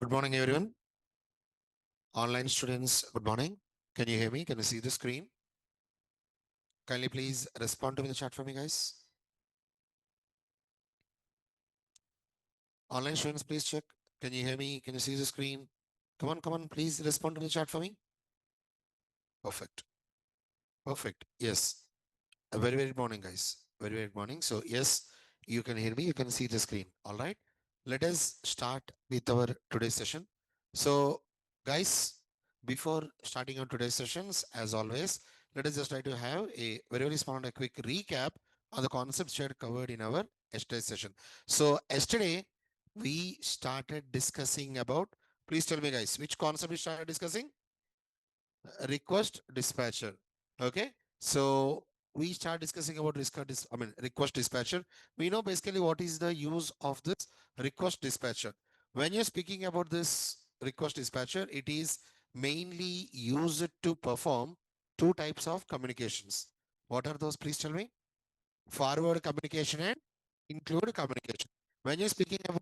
Good morning, everyone. Online students, good morning. Can you hear me? Can you see the screen? Kindly please respond to me in the chat for me, guys. Online students, please check. Can you hear me? Can you see the screen? Come on, please respond to the chat for me. Perfect. Perfect. Yes. A very, very good morning, guys. Very, very good morning. So, yes, you can hear me. You can see the screen. All right. Let us start with our today's session. So, guys, before starting our today's sessions, as always, let us just try to have a very, very small and a quick recap on the concepts shared covered in our yesterday's session. So, yesterday, we started discussing about, please tell me, guys, which concept we started discussing? Request dispatcher. Okay, so we start discussing about request dispatcher. We know basically what is the use of this request dispatcher. When you're speaking about this request dispatcher, it is mainly used to perform two types of communications. What are those? Please tell me. Forward communication and include communication. When you're speaking about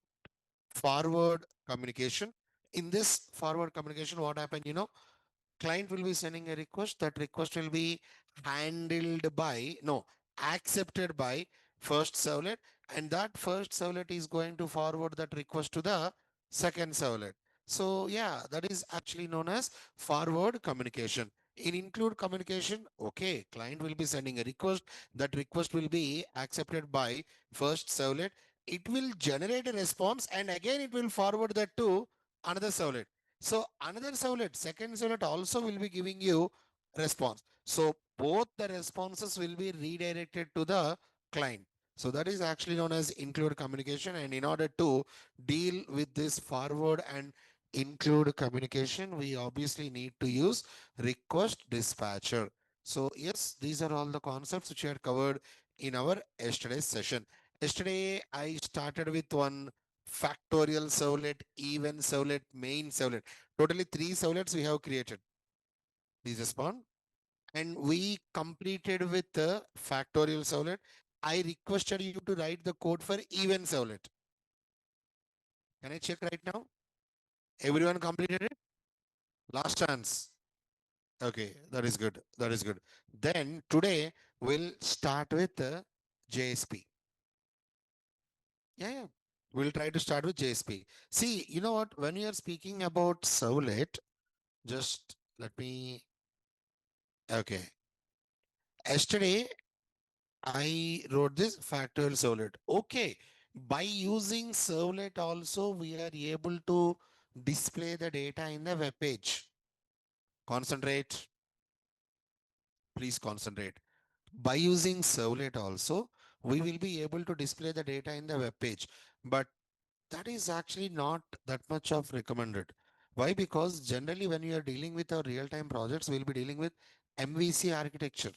forward communication, in this forward communication, what happened? Client will be sending a request. That request will be handled by, no, accepted by first servlet, and that first servlet is going to forward that request to the second servlet. So yeah, that is actually known as forward communication. In include communication, okay, client will be sending a request. That request will be accepted by first servlet. It will generate a response, and again it will forward that to another servlet. So another servlet, second servlet also will be giving you response. So both the responses will be redirected to the client. So that is actually known as include communication. And in order to deal with this forward and include communication, we obviously need to use request dispatcher. So yes, these are all the concepts which I had covered in our yesterday's session. Yesterday, I started with one factorial servlet, even servlet, main servlet. Totally 3 servlets we have created. Please respond. And we completed with the factorial servlet. I requested you to write the code for even servlet. Can I check right now? Everyone completed it? Last chance. Okay, that is good. That is good. Then today we'll start with the JSP. Yeah. We'll try to start with JSP. See, you know what? When you are speaking about servlet, just let me. Okay. Yesterday, I wrote this factorial servlet. Okay. By using servlet also, we are able to display the data in the web page. Concentrate. Please concentrate. By using servlet also, we will be able to display the data in the web page. But that is actually not that much of recommended. Why? Because generally when you are dealing with our real-time projects, we'll be dealing with MVC architecture.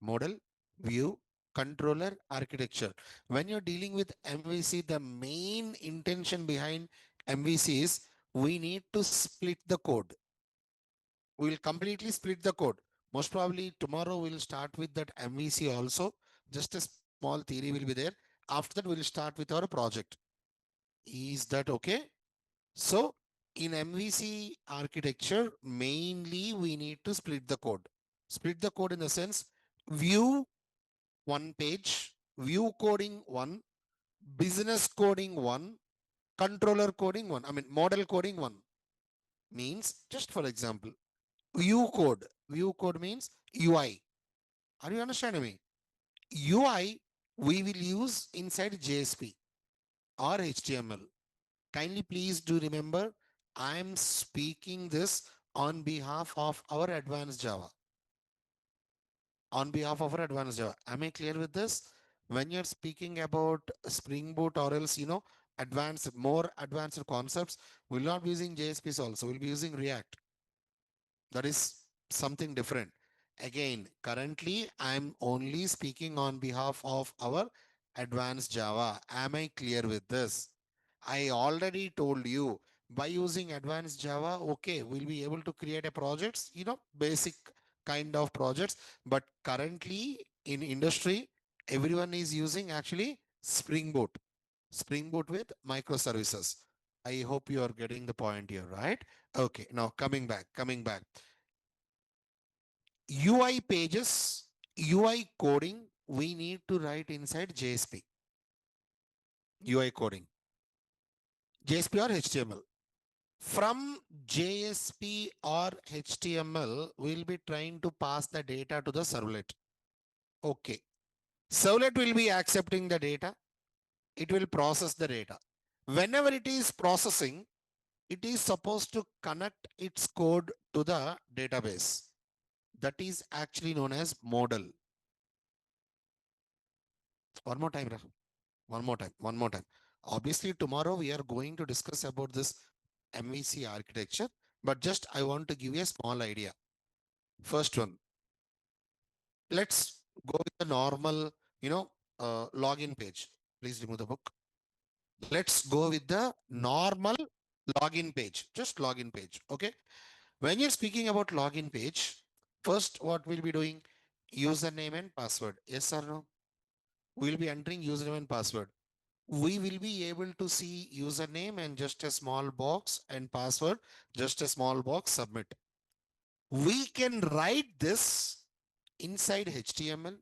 Model, view, controller, architecture. When you're dealing with MVC, the main intention behind MVC is we need to split the code. We will completely split the code. Most probably tomorrow we'll start with that MVC also. Just a small theory will be there. After that, we'll start with our project. Is that okay? So in MVC architecture, mainly we need to split the code. Split the code in the sense, view one page, view coding one, business coding one, controller coding one, model coding one. Means, just for example, view code means UI. Are you understanding me? UI we will use inside JSP or HTML. Kindly please do remember, I am speaking this on behalf of our advanced Java. On behalf of our advanced Java. Am I clear with this? When you're speaking about Spring Boot or else, more advanced concepts, we'll not be using JSPs also. We'll be using React. That is something different. Again, currently, I'm only speaking on behalf of our advanced Java. Am I clear with this? I already told you by using advanced Java, okay, we'll be able to create a projects, basic kind of projects. But currently in industry, everyone is using actually Spring Boot. Spring Boot with microservices. I hope you are getting the point here, right? Okay, now coming back. UI pages, UI coding, we need to write inside JSP. UI coding. JSP or HTML. From JSP or HTML, we'll be trying to pass the data to the servlet. Okay. Servlet will be accepting the data. It will process the data. Whenever it is processing, it is supposed to connect its code to the database. That is actually known as model. One more time, one more time. Obviously, tomorrow we are going to discuss about this MVC architecture, but just I want to give you a small idea. First one, let's go with the normal, login page. Please remove the book. Let's go with the normal login page, just login page. Okay. When you're speaking about login page, first what we'll be doing, username and password. Yes or no? We'll be entering username and password. We will be able to see username and just a small box and password, just a small box, submit. We can write this inside HTML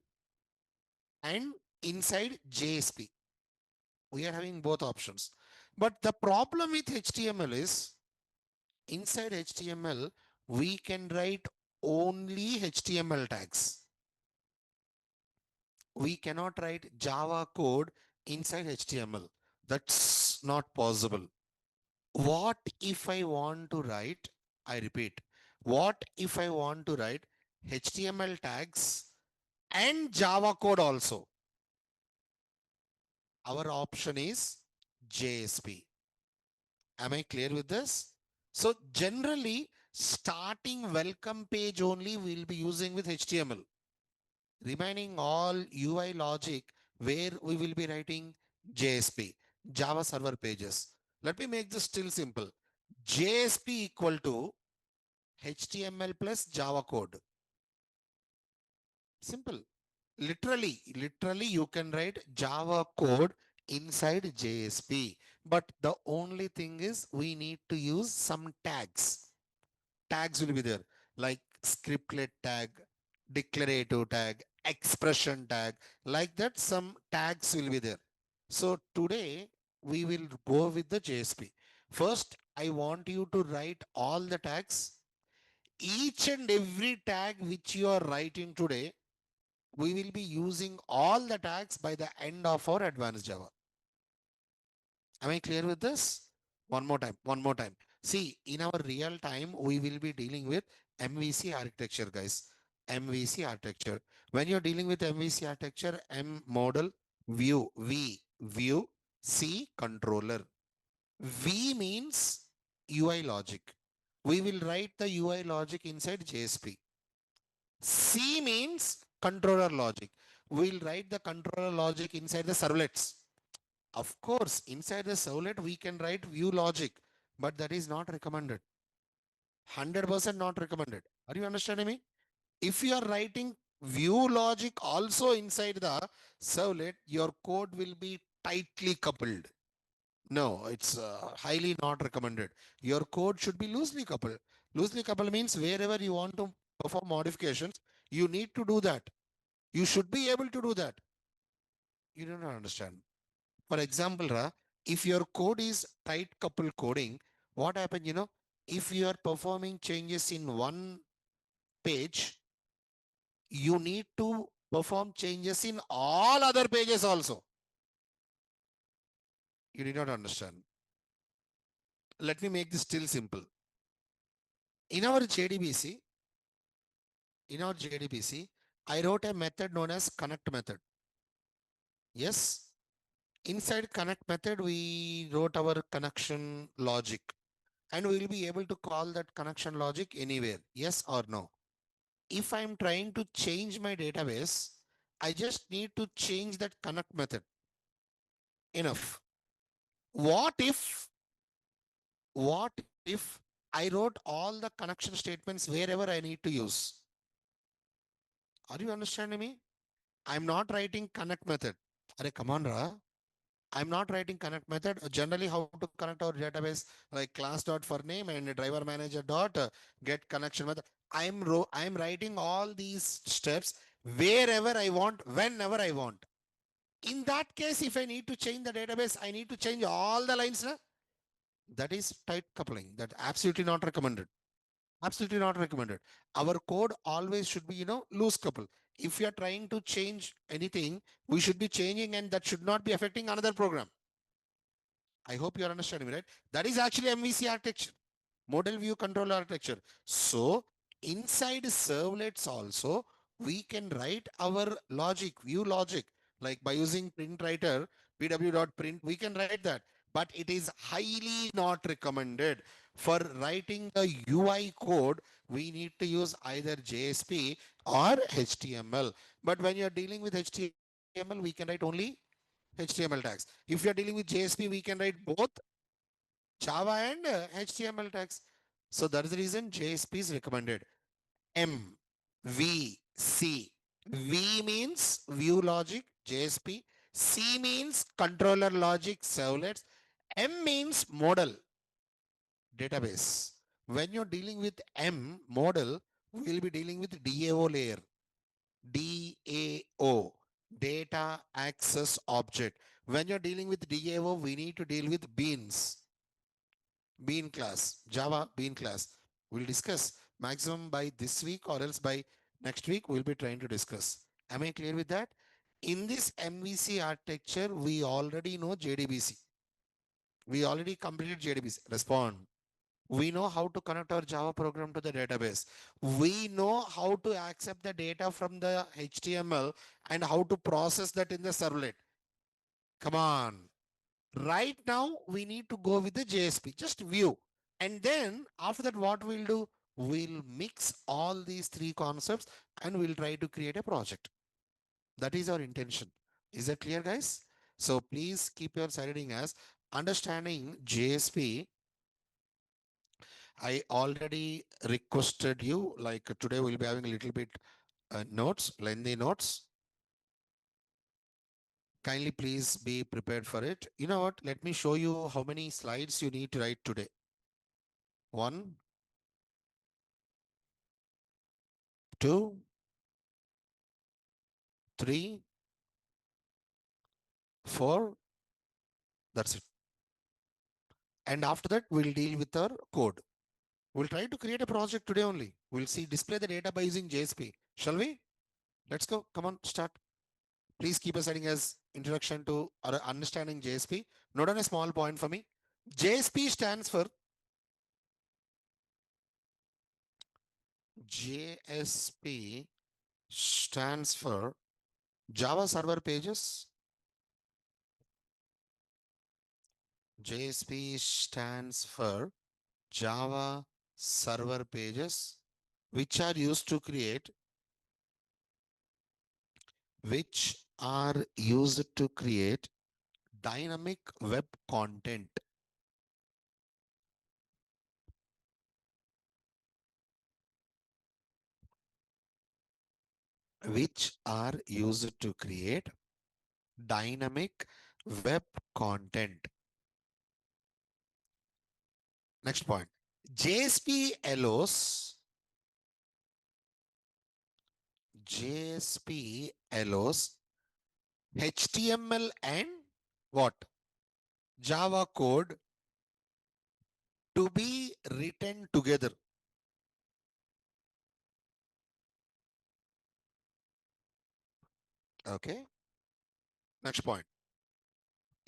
and inside JSP. We are having both options. But the problem with HTML is inside HTML, we can write only HTML tags. We cannot write Java code inside HTML. That's not possible. What if I want to write, I repeat, what if I want to write HTML tags and Java code also? Our option is JSP. Am I clear with this? So generally, starting welcome page only we'll be using with HTML. Remaining all UI logic where we will be writing JSP, Java server pages. Let me make this still simple. JSP equal to HTML plus Java code. Simple. Literally you can write Java code inside JSP. But the only thing is we need to use some tags. Tags will be there like scriptlet tag, declarative tag, expression tag, like that some tags will be there. So today we will go with the JSP. First, I want you to write all the tags. Each and every tag which you are writing today, we will be using all the tags by the end of our advanced Java. Am I clear with this? One more time. See, in our real time, we will be dealing with MVC architecture, guys. MVC architecture. When you're dealing with MVC architecture, M model, view, C controller. V means UI logic. We will write the UI logic inside JSP. C means controller logic. We'll write the controller logic inside the servlets. Of course, inside the servlet, we can write view logic, but that is not recommended. 100% not recommended. Are you understanding me? If you are writing view logic also inside the servlet, your code will be tightly coupled. No, it's highly not recommended. Your code should be loosely coupled. Loosely coupled means wherever you want to perform modifications, you need to do that. You should be able to do that. You do not understand. For example, if your code is tight couple coding, what happens, if you are performing changes in one page, you need to perform changes in all other pages also. You did not understand. Let me make this still simple. In our JDBC, I wrote a method known as connect method. Yes. Inside connect method, we wrote our connection logic. And we will be able to call that connection logic anywhere. Yes or no? If I'm trying to change my database, I just need to change that connect method. Enough. What if, what if I wrote all the connection statements wherever I need to use? Are you understanding me? I'm not writing connect method. Arey, come on, Ra. I'm not writing connect method. Generally, how to connect our database, like class dot for name and driver manager dot get connection method. I'm writing all these steps wherever I want, whenever I want. In that case, if I need to change the database, I need to change all the lines. Na? That is tight coupling. That absolutely not recommended. Absolutely not recommended. Our code always should be, loose couple. If you are trying to change anything, we should be changing and that should not be affecting another program. I hope you are understanding me, right? That is actually MVC architecture, model view control architecture. So inside servlets also, we can write our logic, view logic, like by using print writer, pw.print, we can write that. But it is highly not recommended. For writing the UI code, we need to use either JSP or HTML. But when you're dealing with HTML, we can write only HTML tags. If you're dealing with JSP, we can write both Java and HTML tags. So that is the reason JSP is recommended. M, V, C. V means view logic, JSP. C means controller logic, servlets. M means model, database. When you're dealing with M, model, we'll be dealing with DAO layer. DAO, data access object. When you're dealing with DAO, we need to deal with beans. Bean class, Java bean class. We'll discuss maximum by this week or else by next week, we'll be trying to discuss. Am I clear with that? In this MVC architecture, we already know JDBC. We already completed JDBC. Respond. We know how to connect our Java program to the database. We know how to accept the data from the HTML and how to process that in the servlet. Come on. Right now, we need to go with the JSP, just view. And then after that, what we'll do? We'll mix all these three concepts and we'll try to create a project. That is our intention. Is that clear, guys? So please keep your side reading as understanding JSP. I already requested you, like today we'll be having a little bit notes, lengthy notes. Kindly please be prepared for it. You know what? Let me show you how many slides you need to write today. 1, 2, 3, 4. That's it. And after that, we'll deal with our code. We'll try to create a project today only. We'll see display the data by using JSP. Shall we? Let's go. Come on, start. Please keep us setting as introduction to our understanding JSP. Note on a small point for me. JSP stands for JSP stands for Java Server Pages. JSP stands for Java Server Pages, which are used to create dynamic web content. Which are used to create dynamic web content. Next point. JSP allows HTML and what? Java code to be written together. Okay. Next point.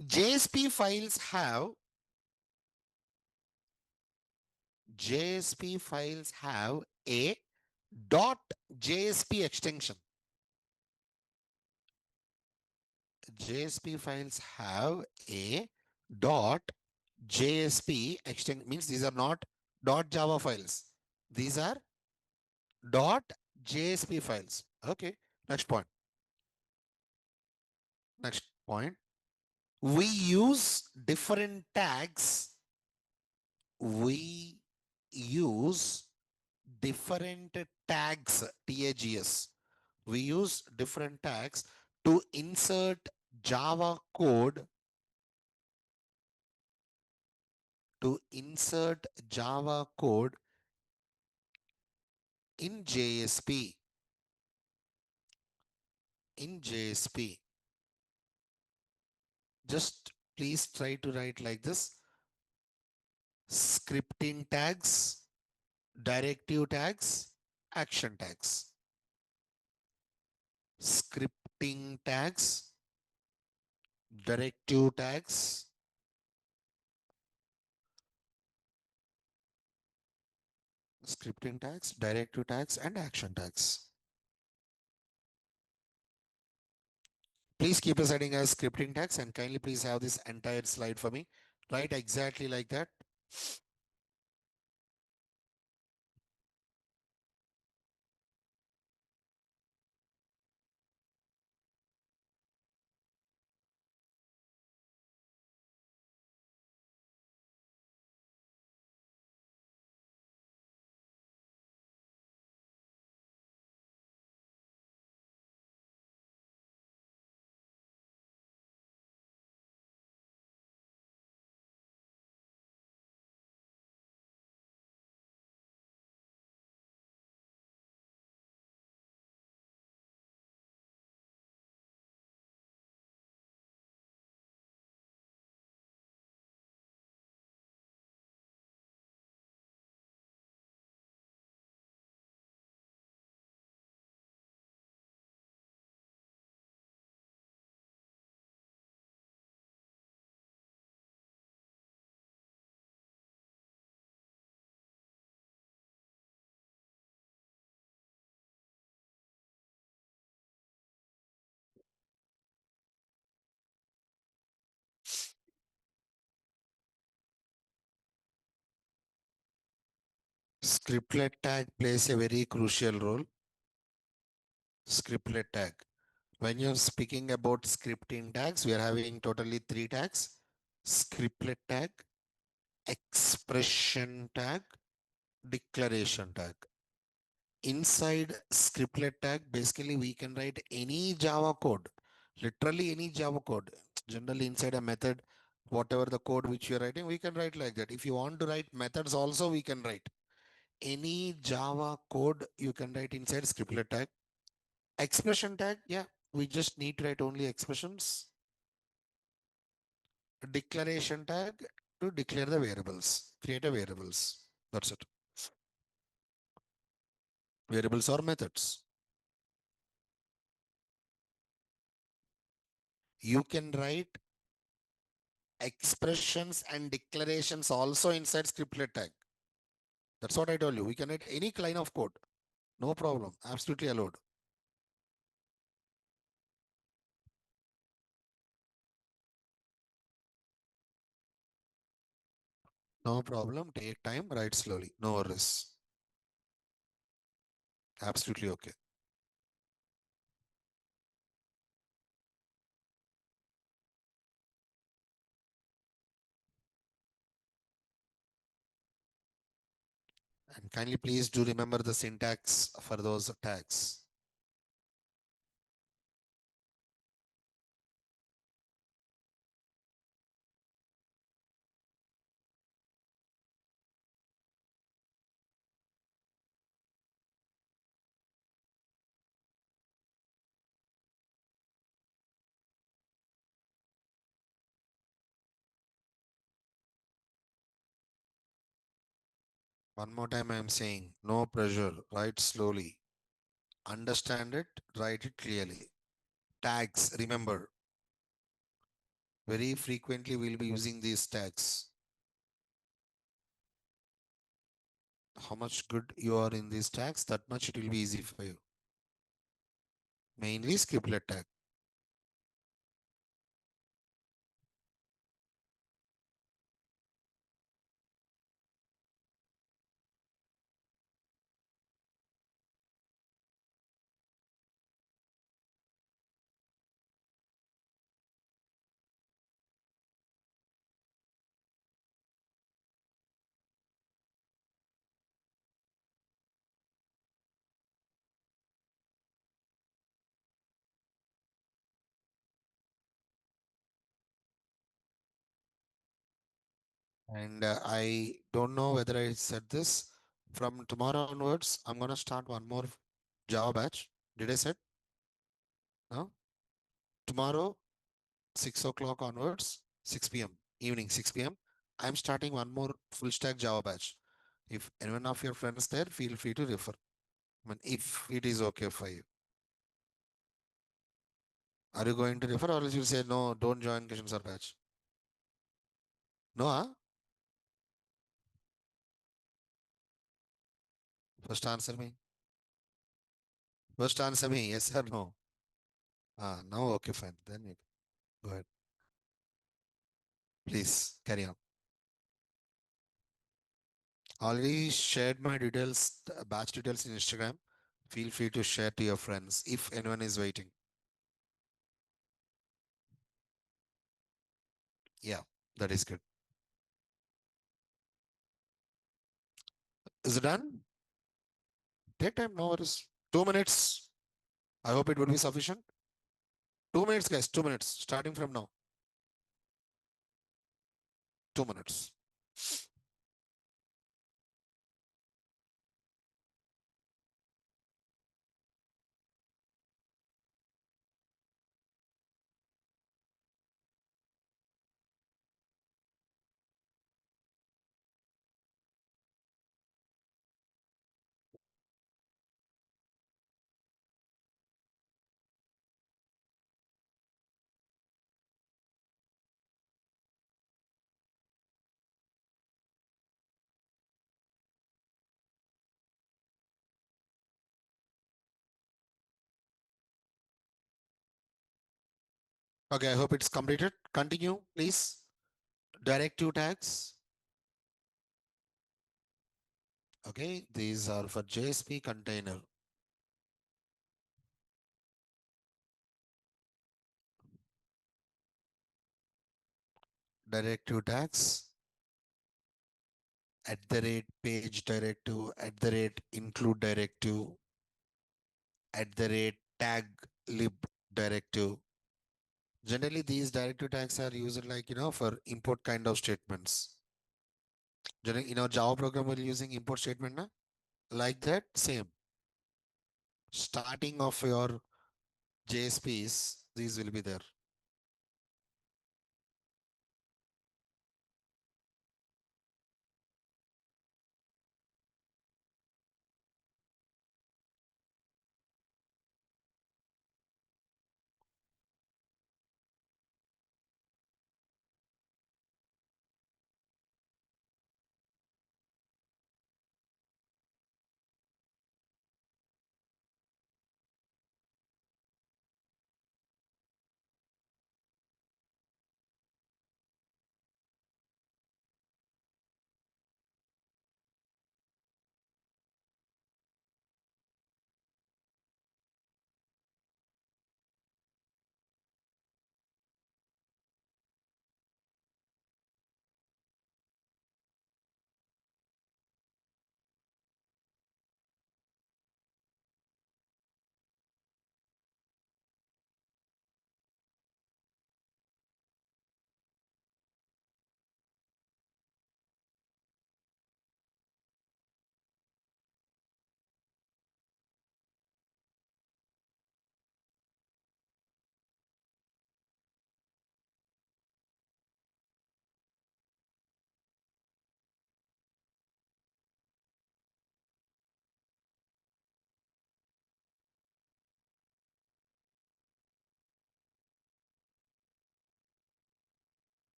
JSP files have a .jsp extension. JSP files have a .jsp extension, means these are not .java files. These are .jsp files. Okay. Next point. Next point. We use different tags. We use different tags, TAGs. We use different tags to insert Java code to insert Java code in JSP. In JSP. Just please try to write like this. Scripting tags, directive tags, action tags. Scripting tags, directive tags, scripting tags, directive tags, and action tags. Please keep assigning as scripting tags and kindly please have this entire slide for me. Write exactly like that. Scriptlet tag plays a very crucial role. Scriptlet tag. When you're speaking about scripting tags, we are having totally 3 tags. Scriptlet tag, expression tag, declaration tag. Inside scriptlet tag, basically we can write any Java code, literally any Java code. Generally inside a method, whatever the code which you're writing, we can write like that. If you want to write methods also, we can write. Any Java code you can write inside scriptlet tag. Expression tag, yeah, we just need to write only expressions. Declaration tag to declare the variables, create a variables. That's it. Variables or methods. You can write expressions and declarations also inside scriptlet tag. That's what I told you. We can write any line of code. No problem. Absolutely allowed. No problem. Take time. Write slowly. No worries. Absolutely okay. And kindly please do remember the syntax for those tags. One more time I am saying, no pressure. Write slowly. Understand it. Write it clearly. Tags, remember, very frequently we'll be using these tags. How much good you are in these tags, that much it will be easy for you. Mainly scriptlet tag. And I don't know whether I said this. From tomorrow onwards, I'm gonna start one more Java batch. Did I said? No? Tomorrow, 6 o'clock onwards, 6 p.m. evening, 6 p.m. I'm starting one more full stack Java batch. If anyone of your friends there, feel free to refer. I mean, if it is okay for you. Are you going to refer or else you'll say no, don't join Kishan sir batch? No, huh? First answer me. First answer me, yes or no? Ah, no, okay, fine. Then you go ahead. Please carry on. Already shared my details, batch details in Instagram. Feel free to share to your friends if anyone is waiting. Yeah, that is good. Is it done? Take time, no worries. 2 minutes. I hope it would be sufficient. 2 minutes, guys. 2 minutes. Starting from now. 2 minutes. Okay, I hope it's completed. Continue, please. Directive tags. Okay, these are for JSP container. Directive tags. At the rate page directive. At the rate include directive. At the rate tag lib directive. Generally, these directive tags are used like, for import kind of statements. Generally, Java program we're using import statement, na? Like that, same. Starting of your JSPs, these will be there.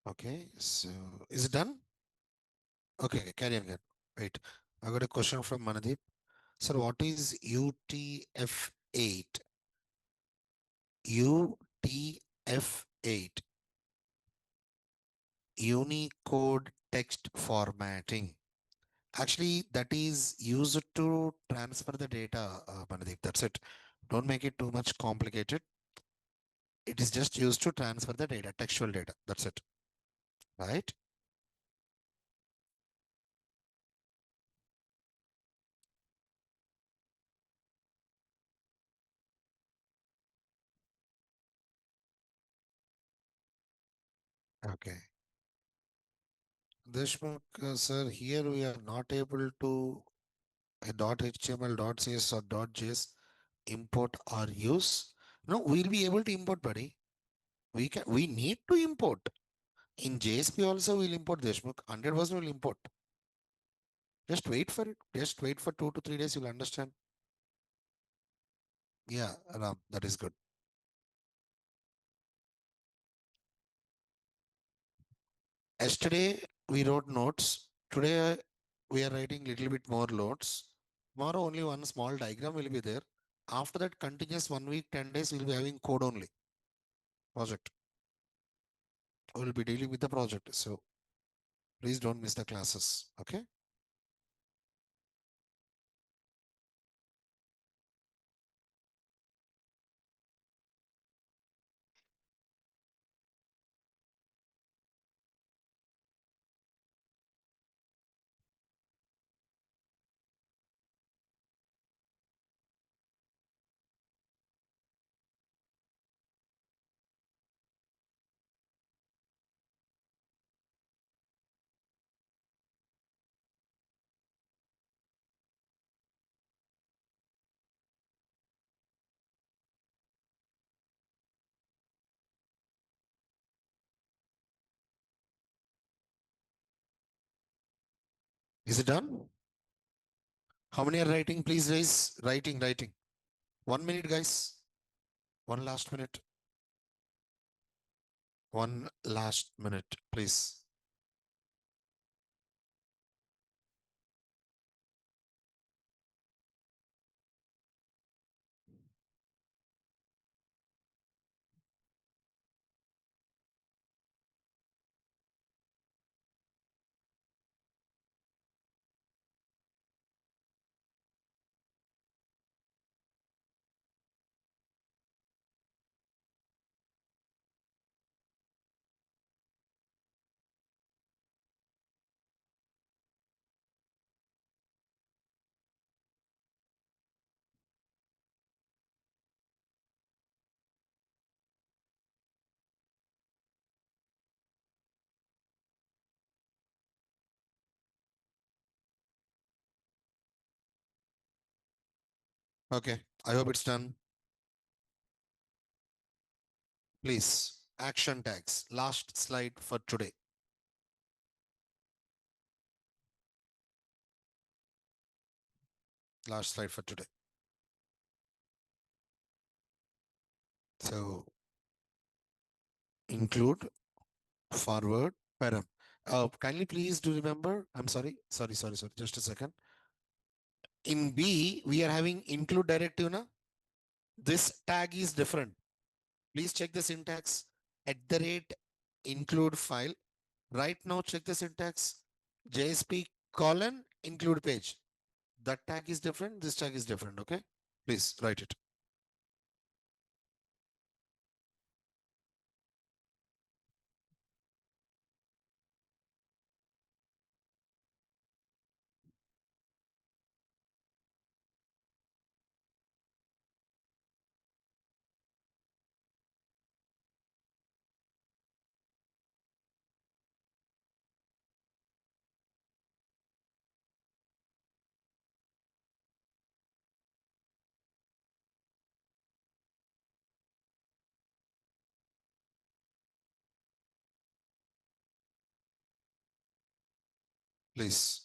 Okay, so is it done? Okay, carry on. Wait, I got a question from Manadeep. Sir, what is UTF-8? UTF-8, Unicode Text Formatting. Actually, that is used to transfer the data, Manadeep. That's it. Don't make it too much complicated. It is just used to transfer the data, textual data. That's it. Right? Okay. Deshmukh, sir, here we are not able to a .html, .cs or .js import or use. No, we'll be able to import, buddy. We need to import. In JSP also we'll import Deshmukh. 100% will import. Just wait for it. Just wait for 2 to 3 days. You'll understand. Yeah, Ram, that is good. Yesterday we wrote notes. Today we are writing little bit more notes. Tomorrow only one small diagram will be there. After that, continuous 1 week, 10 days, we'll be having code only project. We'll be dealing with the project. So please don't miss the classes. Okay. Is it done? How many are writing? Please raise writing. 1 minute, guys. One last minute. One last minute, please. Okay. I hope it's done. Please. Action tags. Last slide for today. Last slide for today. So include forward param. Kindly please do remember. I'm sorry. Just a second. In B, we are having include directive now. This tag is different. Please check the syntax. At the rate include file. Right now, check the syntax. JSP colon include page. That tag is different. This tag is different. Okay. Please write it. Please.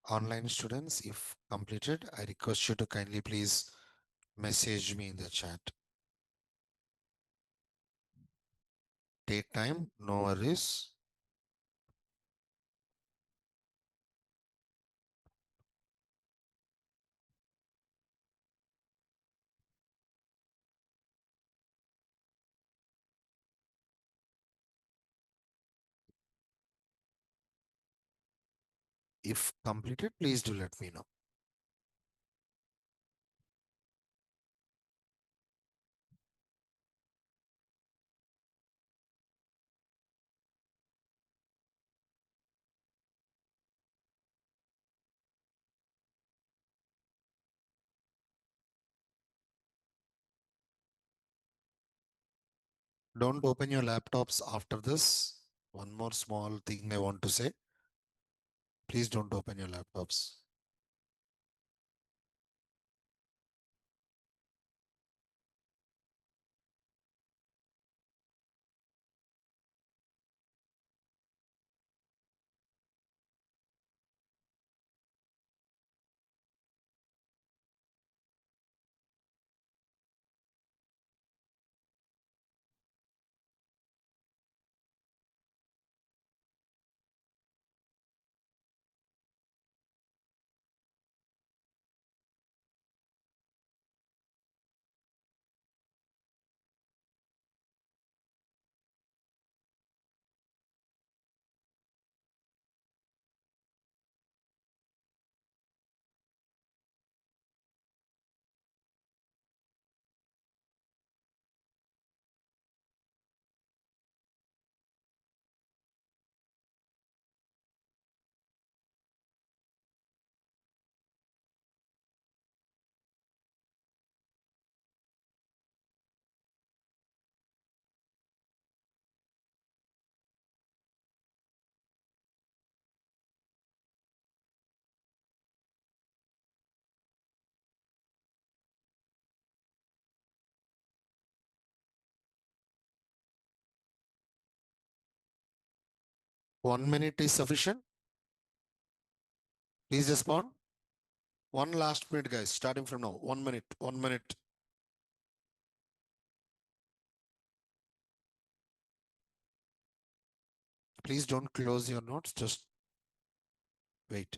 Online students, if completed, I request you to kindly please message me in the chat. Take time, no worries. If completed, please do let me know. Don't open your laptops after this. One more small thing I want to say. Please don't open your laptops. 1 minute is sufficient. Please respond. One last minute, guys, starting from now. 1 minute, 1 minute. Please don't close your notes. Just wait.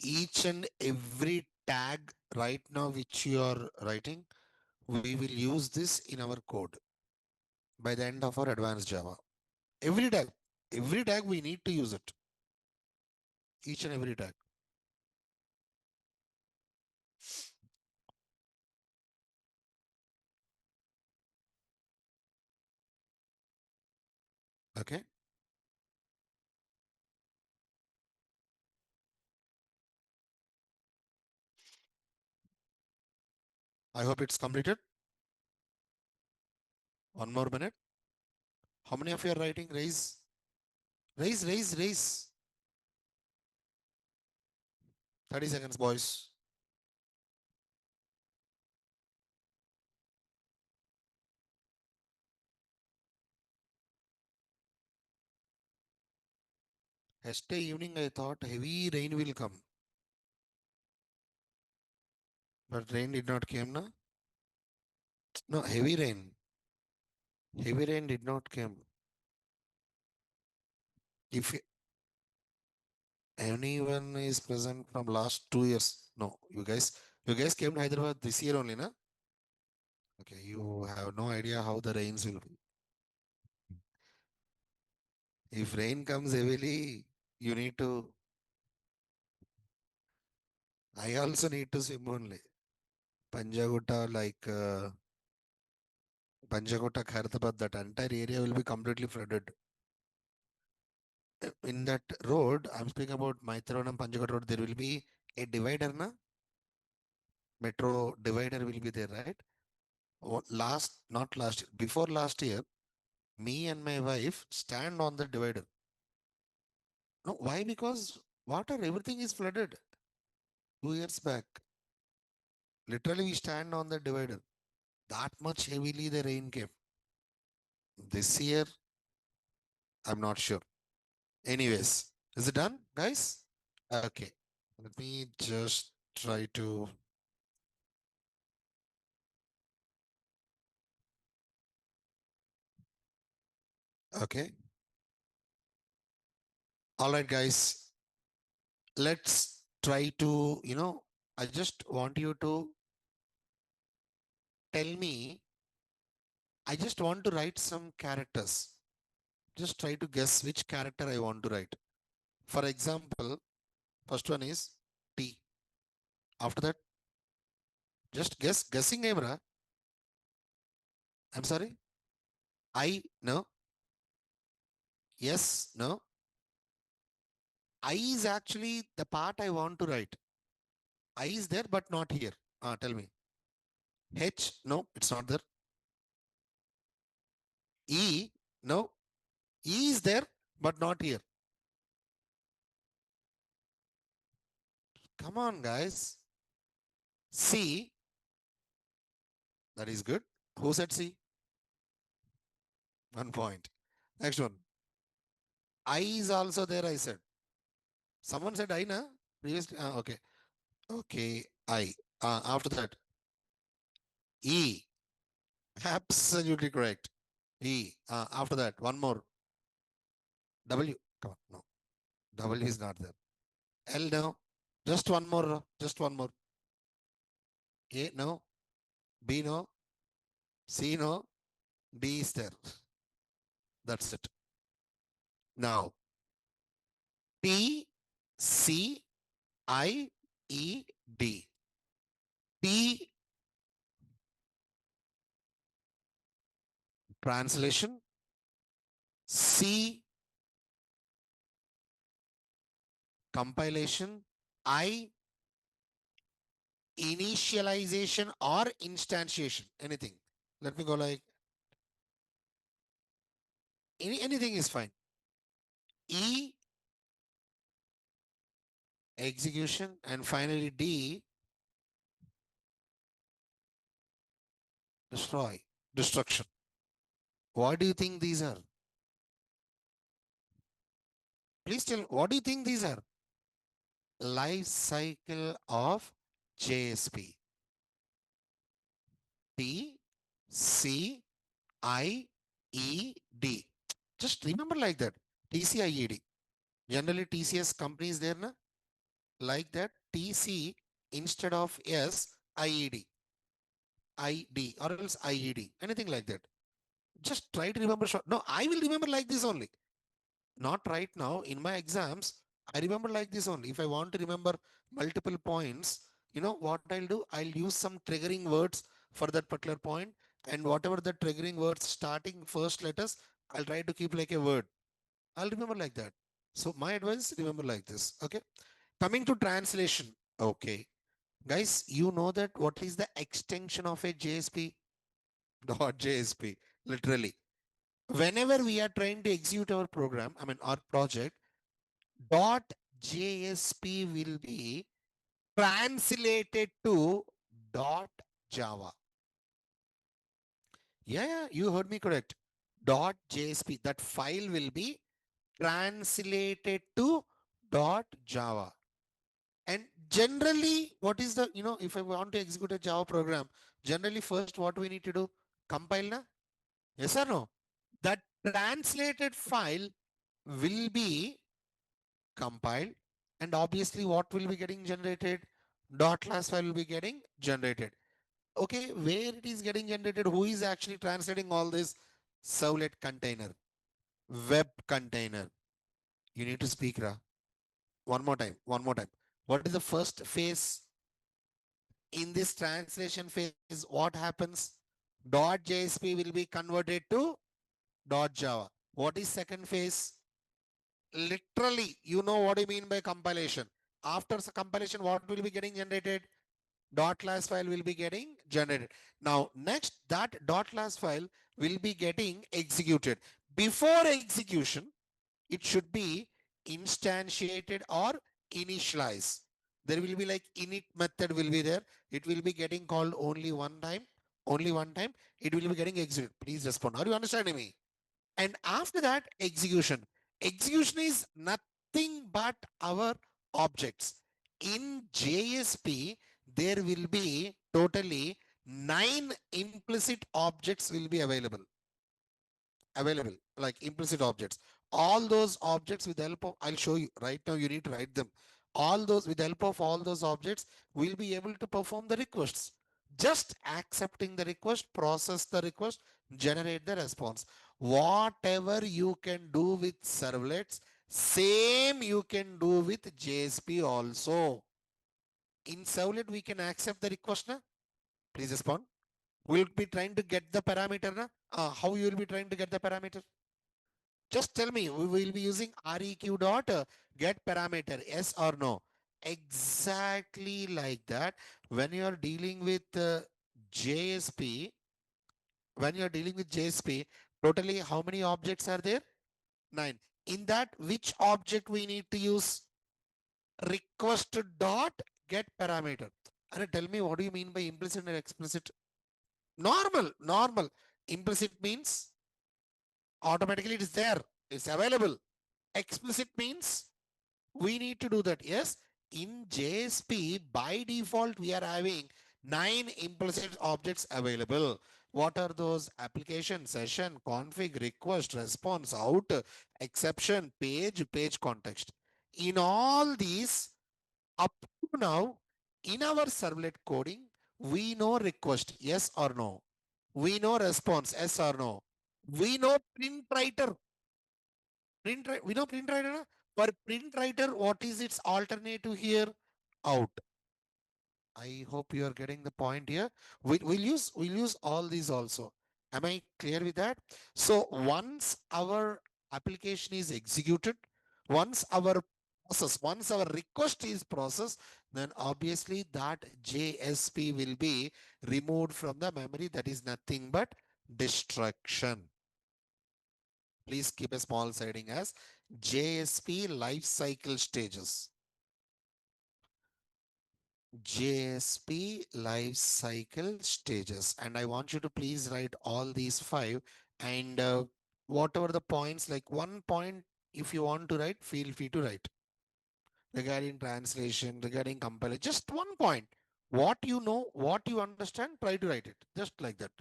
Each and every tag right now which you are writing, we will use this in our code by the end of our advanced Java. Every tag we need to use it. Each and every tag. Okay. I hope it's completed. One more minute. How many of you are writing? Raise, raise, raise, raise. 30 seconds, boys. Yesterday evening, I thought heavy rain will come, but rain did not come. Na? No, heavy rain. Heavy rain did not come. If anyone is present from last 2 years, no, you guys came to Hyderabad this year only, na? Okay, you have no idea how the rains will be. If rain comes heavily, you need to. I also need to swim only. Panjagutta, like Panjagutta, Khairtabad, that entire area will be completely flooded. In that road, I'm speaking about Maitharanam Panjagutta road, there will be a divider, na? Metro divider will be there, right? Not last year, before last year, me and my wife stand on the divider. No, why? Because water, everything is flooded. 2 years back. Literally, we stand on the divider. That much heavily the rain came. This year, I'm not sure. Anyways, is it done, guys? Okay. Let me just try to. Okay. All right, guys. Let's try to, I just want you to tell me. I just want to write some characters. Just try to guess which character I want to write. For example, first one is T. After that, just guessing name, ra. I'm sorry. I, no. Yes, no. I is actually the part I want to write. I is there, but not here. Tell me. H, no, it's not there. E, no. E is there, but not here. Come on, guys. C, that is good. Who said C? 1 point. Next one. I is also there, I said. Someone said I, na? Previously, okay. Okay, I. After that, E. Absolutely correct. E. After that, one more. W. Come on, no. W is not there. L, no. Just one more. Just one more. A, no. B, no. C, no. D is there. That's it. Now, T, C, I, E, D. T, translation. C, compilation. I, initialization or instantiation. Anything. Let me go like anything is fine. E, execution. And finally, D, destroy, destruction. What do you think these are? Please tell, what do you think these are? Life cycle of JSP. T, C, I, E, D. Just remember like that. TCIED. Generally, TCS companies there, na? Like that. TC instead of S, IED. ID or else IED. Anything like that. Just try to remember short. No, I will remember like this only. Not right now. In my exams, I remember like this only. If I want to remember multiple points, you know what I'll do? I'll use some triggering words for that particular point, and whatever the triggering words starting first letters, I'll try to keep like a word. I'll remember like that. So my advice, remember like this. Okay. Coming to translation. Okay. Guys, you know that what is the extension of a JSP? Dot JSP. Literally. Whenever we are trying to execute our program, I mean our project, dot JSP will be translated to dot Java. Yeah, you heard me correct. Dot JSP, that file will be translated to dot Java. And generally, what is the, if I want to execute a Java program, generally first what we need to do? Compile, na? Yes or no? That translated file will be compiled, and obviously what will be getting generated? Dot class file will be getting generated. Okay, where it is getting generated? Who is actually translating all this? Servlet container, web container. You need to speak, Ra. One more time, one more time. What is the first phase in this translation phase? What happens? Dot JSP will be converted to dot Java. What is second phase? Literally, you know what I mean by compilation. After compilation, what will be getting generated? Dot class file will be getting generated. Now, next, that dot class file will be getting executed. Before execution, it should be instantiated or initialized. There will be like init method will be there. It will be getting called only one time. Only one time. It will be getting executed. Please respond. Are you understanding me? And after that, execution. Execution is nothing but our objects. In JSP, there will be totally 9 implicit objects will be available, like implicit objects. All those objects with the help of, I'll show you right now, you need to write them. All those with the help of all those objects will be able to perform the requests. Just accepting the request, process the request, generate the response. Whatever you can do with servlets, same you can do with JSP also. In servlet, we can accept the request. Na? Please respond. We'll be trying to get the parameter. Na? How you will be trying to get the parameter? Just tell me, we will be using req dot get parameter, yes or no? Exactly like that. When you are dealing with JSP, when you are dealing with JSP, totally how many objects are there? 9. In that, which object we need to use? Request dot get parameter. And tell me, what do you mean by implicit and explicit? Normal. Implicit means automatically it is there. It's available. Explicit means we need to do that. Yes, in JSP, by default, we are having 9 implicit objects available. What are those? Application, session, config, request, response, out, exception, page context. In all these, up to now, in our servlet coding, we know request, yes or no. We know response, yes or no. We know print writer. We know print writer. Na? For print writer, what is its alternative here? Out. I hope you are getting the point here. We'll use all these also. Am I clear with that? So once our application is executed, once our once our request is processed, then obviously that JSP will be removed from the memory. That is nothing but destruction. Please keep a small siding as JSP life cycle stages. JSP life cycle stages. And I want you to please write all these 5 and whatever the points, like 1 point, if you want to write, feel free to write. Regarding translation, regarding compilation, just 1 point. What you know, what you understand, try to write it. Just like that.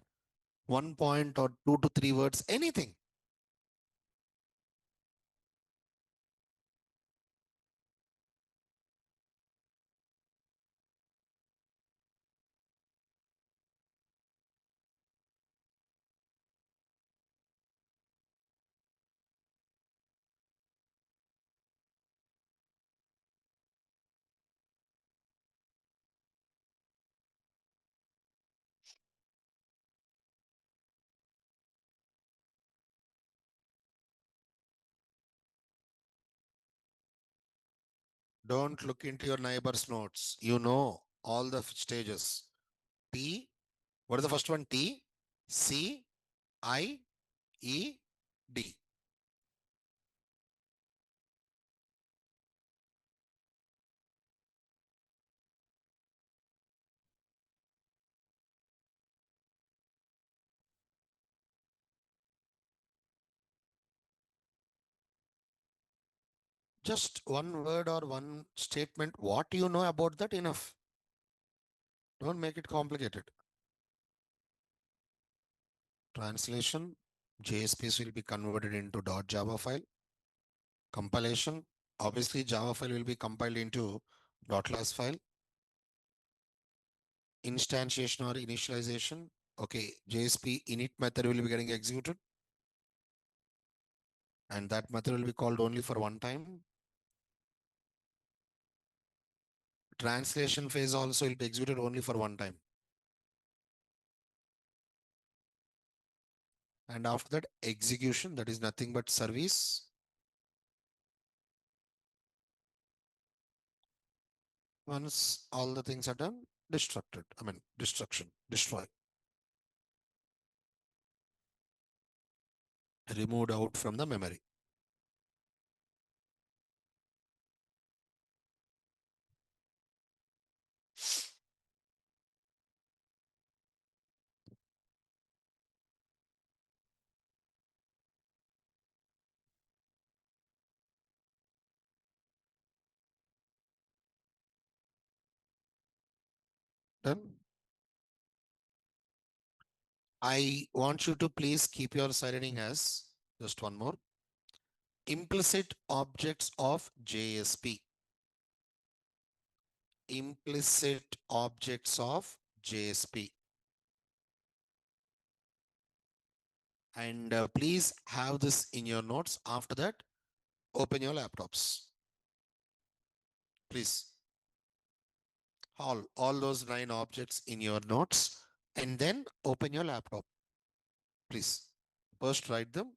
1 point or 2 to 3 words, anything. Don't look into your neighbor's notes. You know all the stages. T, what is the first one? T, C, I, E, D. Just one word or one statement. What you know about that, enough. Don't make it complicated. Translation, JSPs will be converted into .java file. Compilation, obviously Java file will be compiled into .class file. Instantiation or initialization, okay, JSP init method will be getting executed. And that method will be called only for one time. Translation phase also will be executed only for one time. And after that, execution, that is nothing but service. Once all the things are done, destruction, destroy. Removed out from the memory. Done. I want you to please keep your signing as just one more. Implicit objects of JSP. Implicit objects of JSP. And please have this in your notes. After that, open your laptops. Please. All those 9 objects in your notes and then open your laptop. Please. First write them.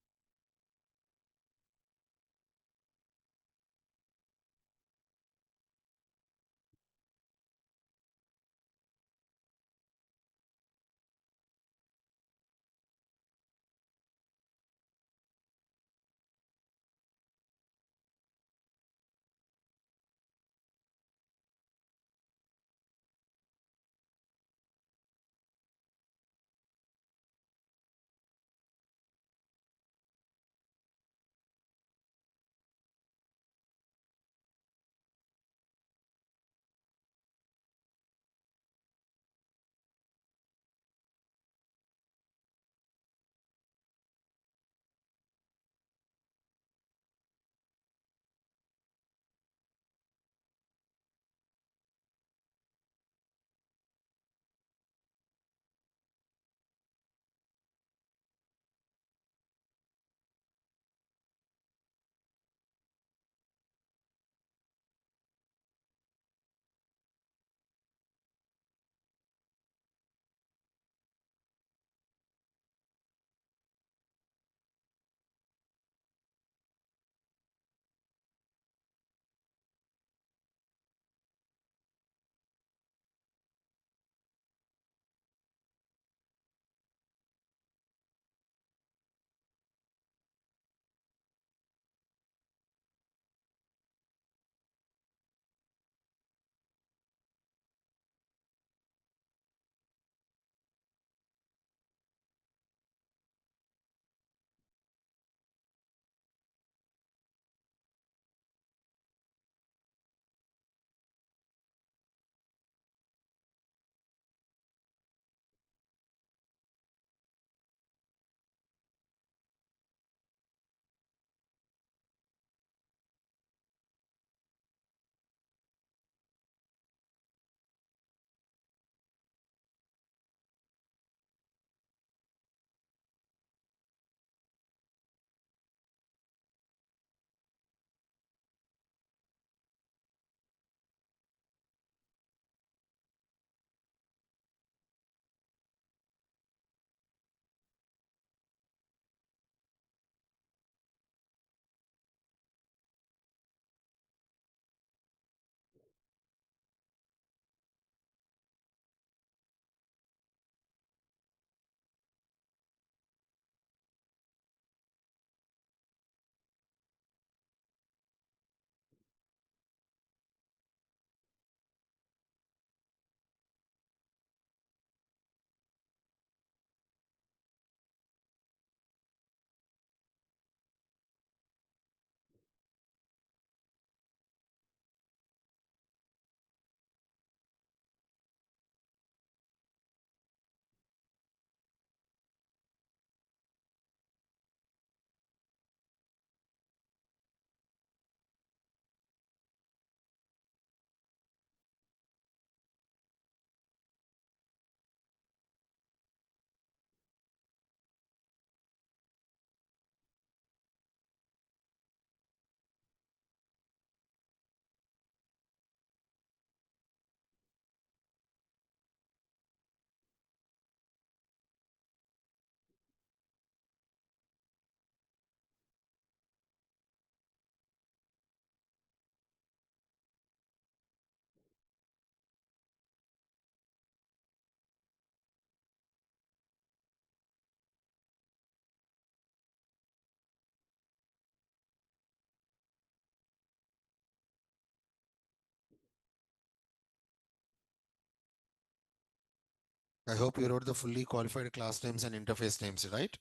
I hope you wrote the fully qualified class names and interface names, right?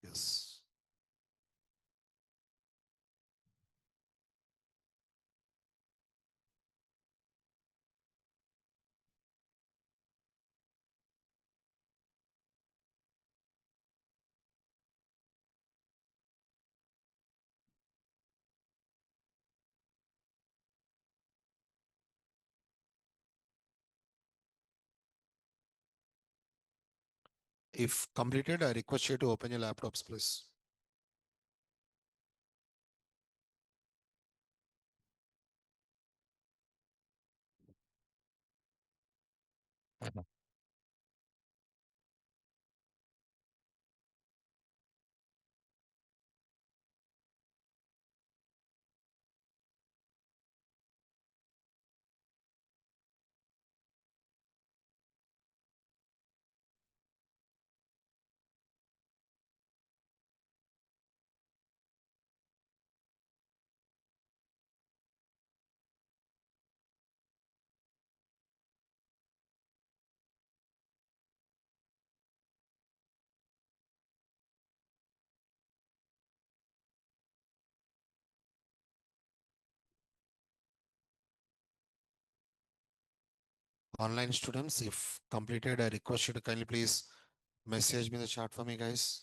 Yes. If completed, I request you to open your laptops, please. Online students, if completed, I request you to kindly please message me in the chat for me, guys.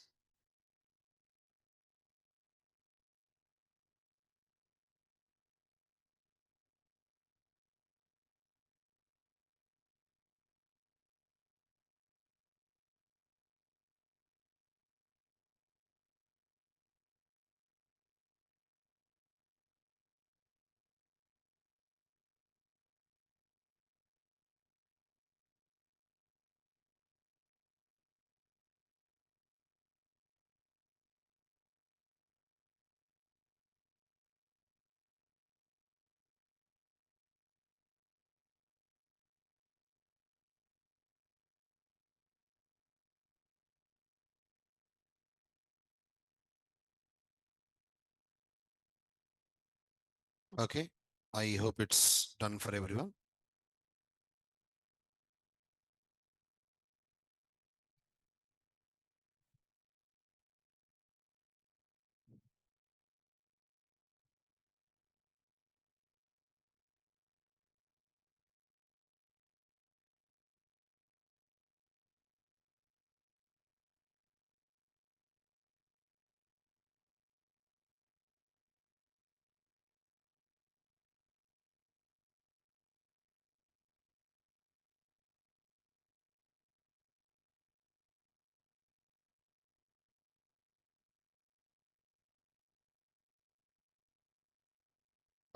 Okay. I hope it's done for everyone.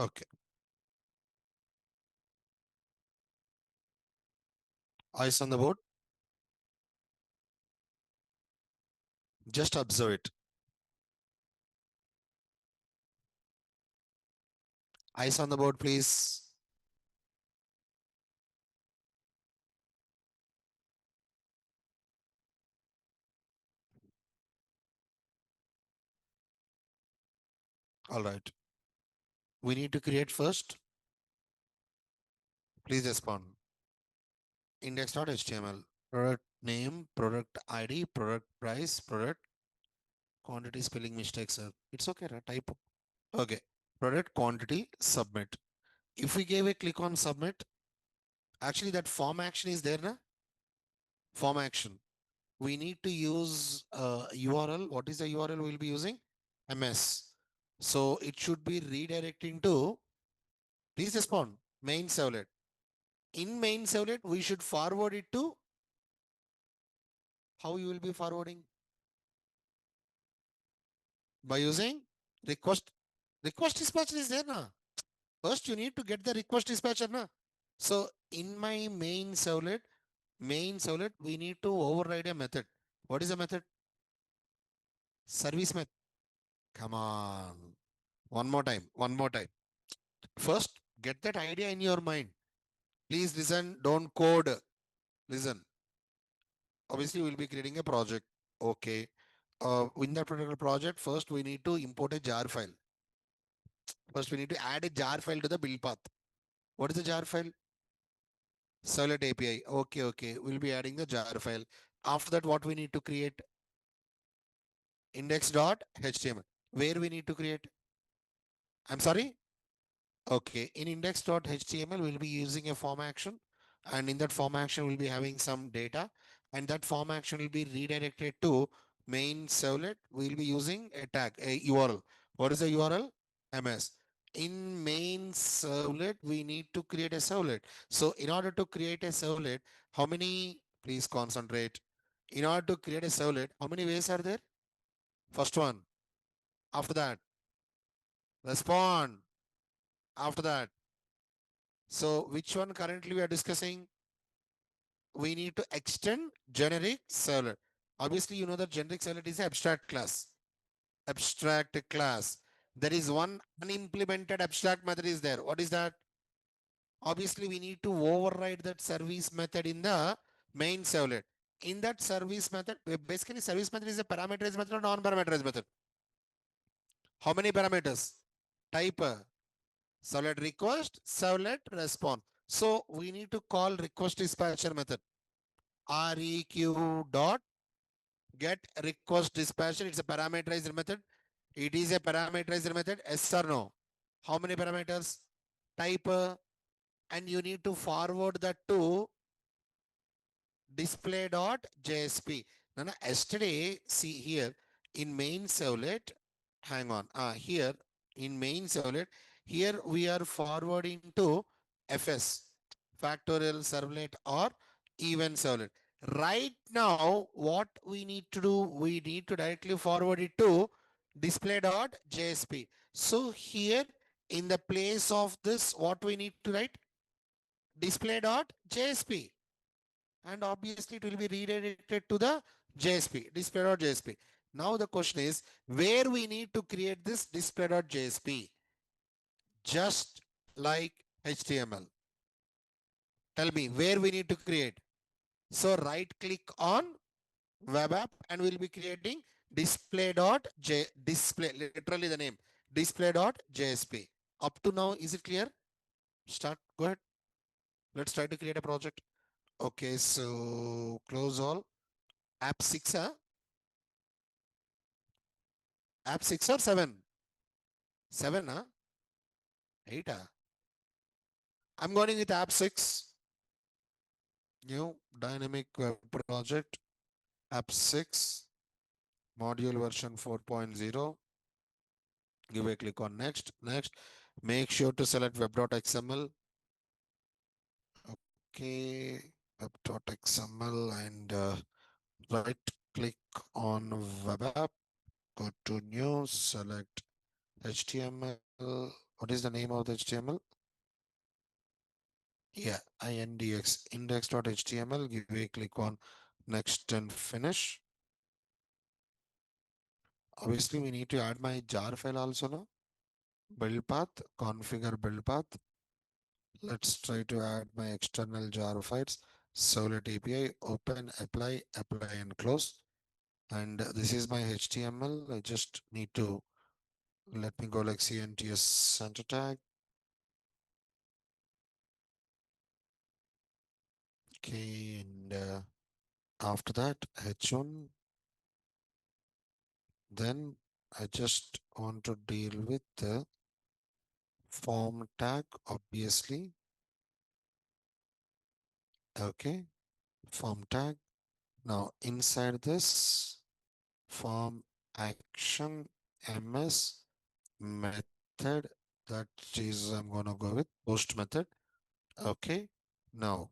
Okay. Eyes on the board. Just observe it. Eyes on the board, please. All right. We need to create first. Please respond. Index.html. Product name, product ID, product price, product quantity, spelling mistakes, sir. It's okay, right? Type. Okay. Product quantity, submit. If we gave a click on submit, actually that form action is there, na? Form action. We need to use URL. What is the URL we'll be using? MS. So it should be redirecting to, please respond, main servlet. In main servlet, we should forward it to, how you will be forwarding? By using request. Request dispatcher is there, na? First, you need to get the request dispatcher, na? So in my main servlet, we need to override a method. What is the method? Service method. Come on. One more time. One more time. First, get that idea in your mind. Please listen. Don't code. Listen. Obviously, we'll be creating a project. Okay. In that particular project, first we need to import a jar file. First, we need to add a jar file to the build path. What is the jar file? Servlet API. Okay, okay. We'll be adding the jar file. After that, what we need to create? Index.html. Where we need to create? I'm sorry? Okay. In index.html, we'll be using a form action. And in that form action, we'll be having some data. And that form action will be redirected to main servlet. We'll be using a tag, a URL. What is the URL? MS. In main servlet, we need to create a servlet. So in order to create a servlet, how many, please concentrate. In order to create a servlet, how many ways are there? First one. After that, respond. After that. So which one currently we are discussing? We need to extend generic servlet. Obviously, you know that generic servlet is an abstract class. Abstract class. There is one unimplemented abstract method is there. What is that? Obviously, we need to override that service method in the main servlet. In that service method, basically service method is a parameterized method or non-parameterized method. How many parameters? Type, servlet request, servlet response. So we need to call request dispatcher method. REQ dot get request dispatcher. It's a parameterized method. It is a parameterized method. Yes or no? How many parameters? Type, and you need to forward that to display.jsp. Now, yesterday, see here in main servlet, hang on, here in main servlet, here we are forwarding to FS, factorial servlet or event servlet. Right now, what we need to do, we need to directly forward it to display.jsp. So here in the place of this, what we need to write? Display.jsp, and obviously it will be redirected to the JSP, display.jsp. Now the question is where we need to create this display.jsp, just like HTML. Tell me where we need to create. So right click on web app and we'll be creating display, literally the name, display.jsp. Up to now, is it clear? Start, go ahead. Let's try to create a project. Okay, so close all. App 6, huh? App 6 or 7? 7, huh? 8, huh? I'm going with app 6. New dynamic web project. App 6. Module version 4.0. Give a click on next. Next. Make sure to select web.xml. Okay. Web.xml and right click on web app. Go to new. Select HTML. What is the name of the HTML? Yeah, index, index.html. Give a click on next and finish. Obviously, we need to add my jar file also now. Build path, configure build path. Let's try to add my external jar files. Solid API, open, apply, apply and close. And this is my HTML. I just need to let me go like CNTS center tag. Okay, and after that, H1. Then I just want to deal with the form tag, obviously. Okay, form tag. Now inside this form action ms method, that is I'm gonna go with post method. Okay, now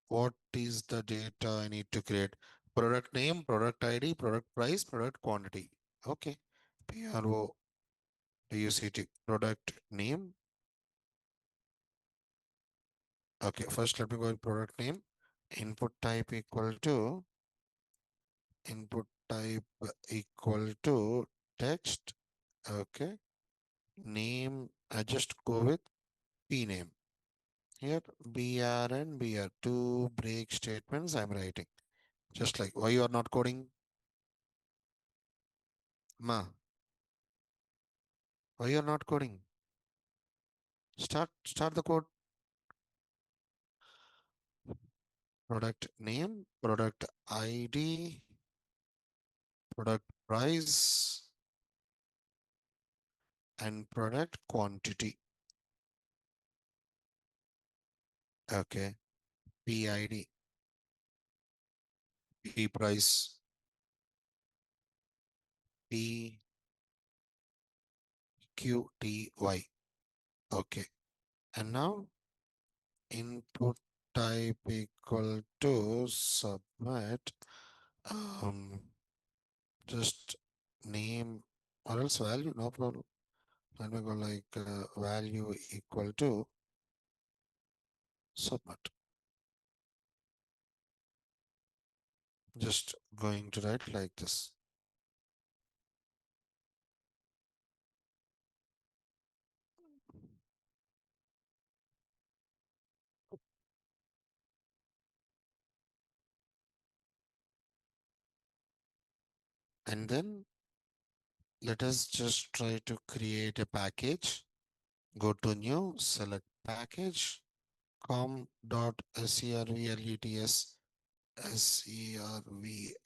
what is the data I need to create? Product name, product ID, product price, product quantity. Okay, PRODUCT, product name. Okay, first let me go with product name. Input type equal to text. Okay, name, I just go with p name. Here BR and BR, two break statements I'm writing. Just like, why you are not coding? Ma, why you are not coding? Start the code. Product name, product ID, product price, and product quantity. Okay, PID, P price, PQTY. Okay, and now input type equal to submit Um, just name or else value, no problem. Let me go like value equal to submit. Just going to write like this. And then let us just try to create a package. Go to new, select package, com.servlets,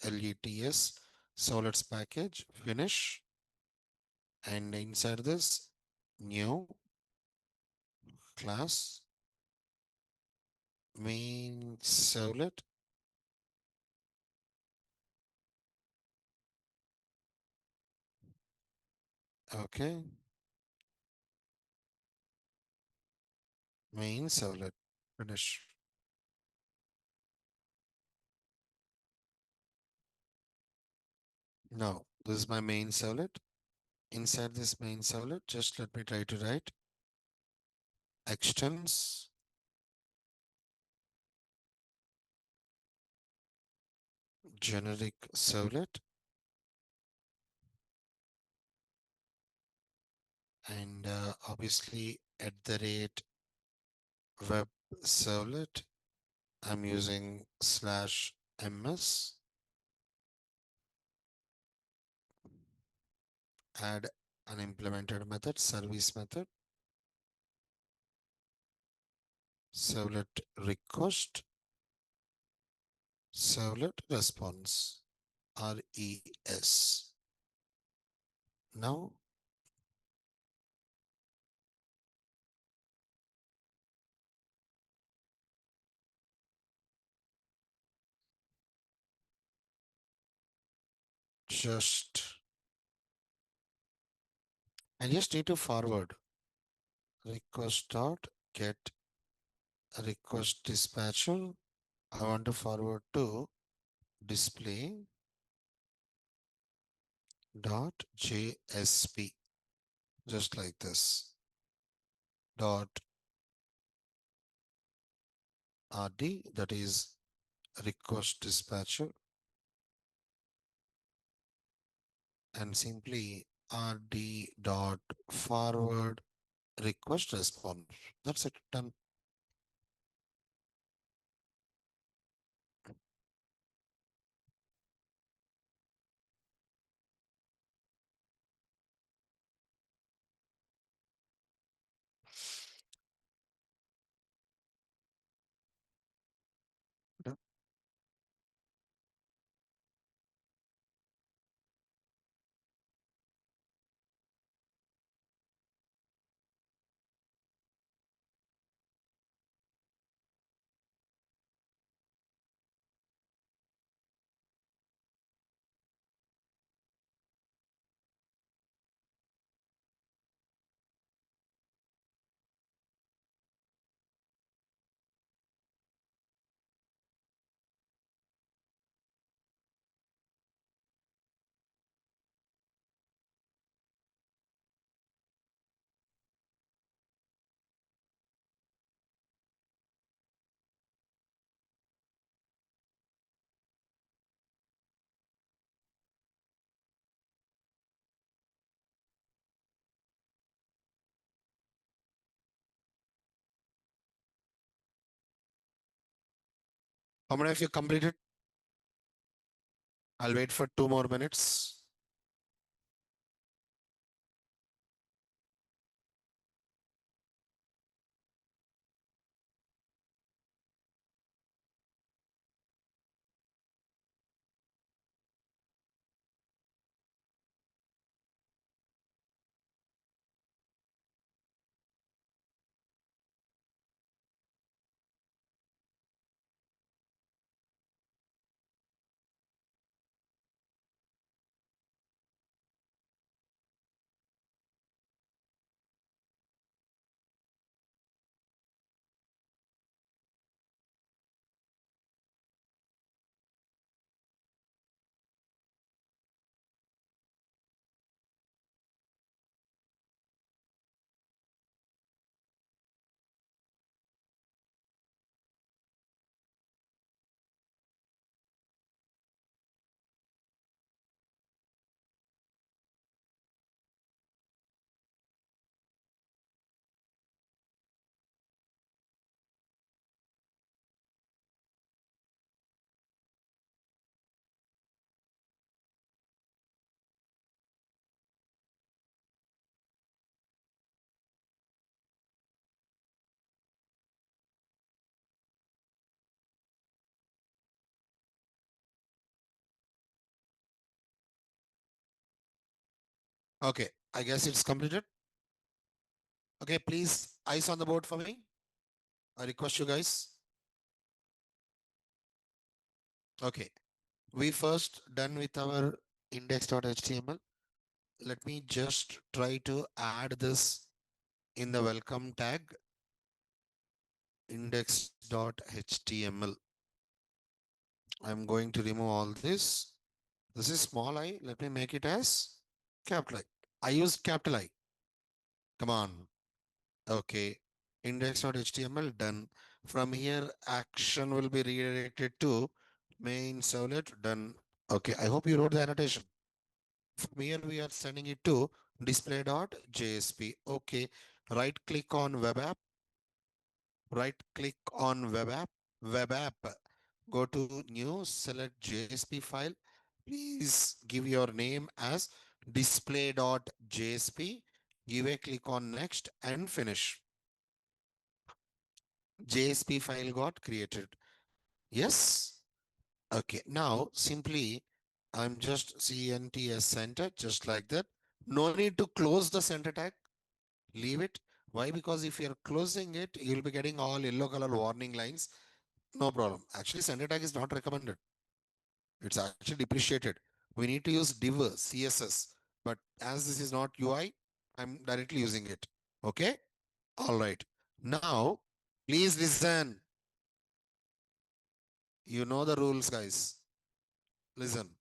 servlets, solid's package, finish. And inside this, new class, main servlet, okay, main servlet, finish. Now, this is my main servlet. Inside this main servlet, just let me try to write extends generic servlet and obviously at the rate web servlet. I'm using slash ms, add an implemented method, service method, servlet request, servlet response, RES. Now, just, I just need to forward request dot get request dispatcher. I want to forward to display dot JSP, just like this, dot RD, that is request dispatcher, and simply RD dot forward request response. That's it, done. Done. How many of you completed? I'll wait for 2 more minutes. Okay, I guess it's completed. Okay, please eyes on the board for me. I request you guys. Okay, we first done with our index.html. Let me just try to add this in the welcome tag index.html. I'm going to remove all this. This is small I. Let me make it as capital I. I used capital I. Come on. Okay. Index.html done. From here, action will be redirected to main servlet done. Okay. I hope you wrote the annotation. From here, we are sending it to display.jsp. Okay. Right click on web app. Right click on web app. Go to new, select JSP file. Please give your name as display.jsp. Give a click on next and finish. JSP file got created. Yes. Okay. Now simply I'm just CNTS center just like that. No need to close the center tag. Leave it. Why? Because if you're closing it, you'll be getting all yellow color warning lines. No problem. Actually, center tag is not recommended. It's actually depreciated. We need to use div CSS. But as this is not UI, I'm directly using it. Okay. All right. Now, please listen. You know the rules, guys. Listen.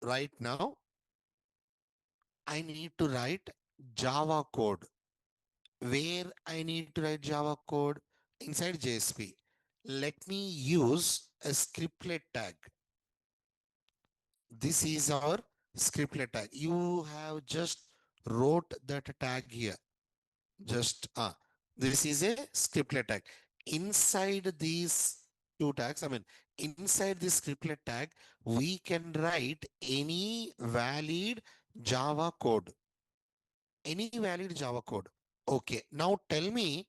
Right now, I need to write Java code. Where I need to write Java code? Inside JSP. Let me use a scriptlet tag. This is our scriptlet tag. You have just wrote that tag here. Just this is a scriptlet tag. Inside these two tags, I mean, inside this scriptlet tag, we can write any valid Java code. Any valid Java code. Okay, now tell me,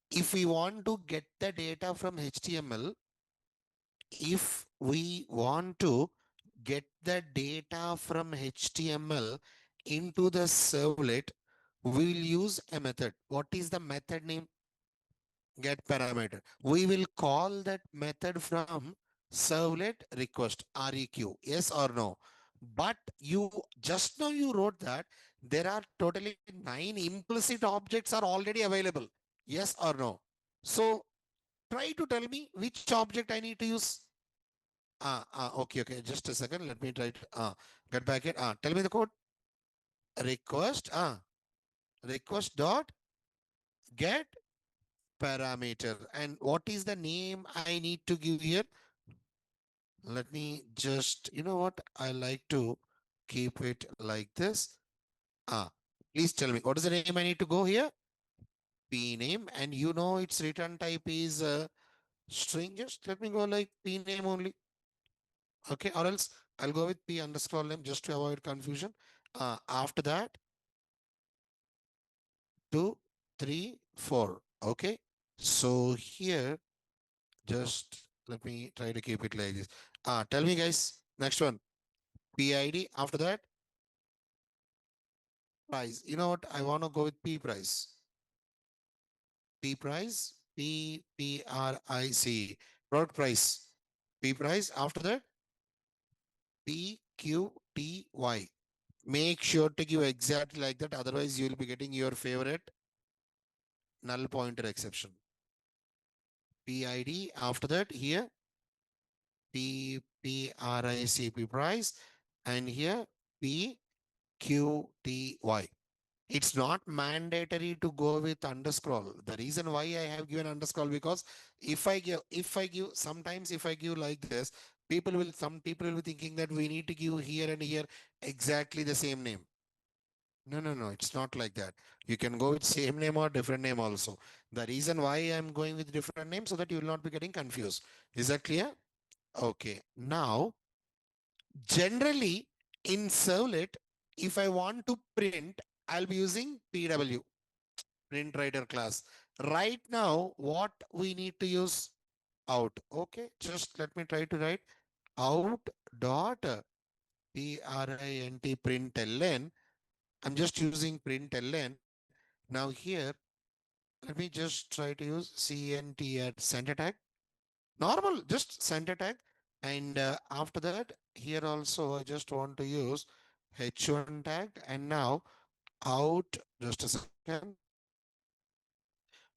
if we want to get the data from HTML, if we want to get the data from HTML into the servlet, we will use a method. What is the method name? Get parameter. We will call that method from servlet request, REQ. Yes or no? But you just now you wrote that there are totally 9 implicit objects are already available. Yes or no? So try to tell me which object I need to use. Okay. Just a second. Let me try to get back it. Tell me the code. Request. Request dot get parameter. And what is the name I need to give here? Let me just, you know what? I like to keep it like this. Ah, please tell me what is the name I need to go here? P name, and you know its return type is string. Just let me go like P name only. Okay, or else I'll go with P underscore name just to avoid confusion. After that, 2, 3, 4. Okay. So here, just let me try to keep it like this. Tell me guys, next one. PID. After that, price. You know what? I want to go with P price. P price. PPRIC. Product price. P price. After that, PQTY. Make sure to give exactly like that. Otherwise, you will be getting your favorite null pointer exception. PID. After that, here PPRICP price, and here PQTY. It's not mandatory to go with underscore. The reason why I have given underscore, because if I give sometimes if I give like this, some people will be thinking that we need to give here and here exactly the same name. No, it's not like that. You can go with same name or different name also. The reason why I'm going with different name, so that you will not be getting confused. Is that clear? Okay. Now, generally in servlet, if I want to print, I'll be using PW, print writer class. Right now, what we need to use? Out. Okay. Just let me try to write out dot print ln. I'm just using print ln. Now here, let me just try to use cnt at center tag. Normal, just center tag. And after that, here also, I just want to use h1 tag. And now out, just a second.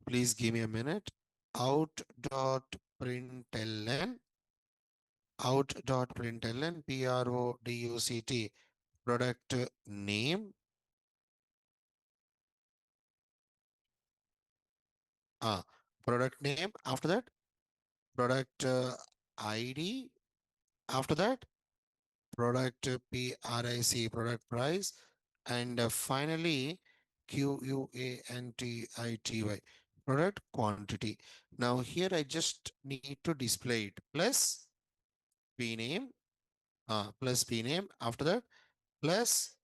Please give me a minute. Out dot println, out dot println, product product name, uh, product name. After that, product ID. After that, product pric, product price. And finally, quantity, product quantity. Now here I just need to display it plus p name, plus p name. After that, plus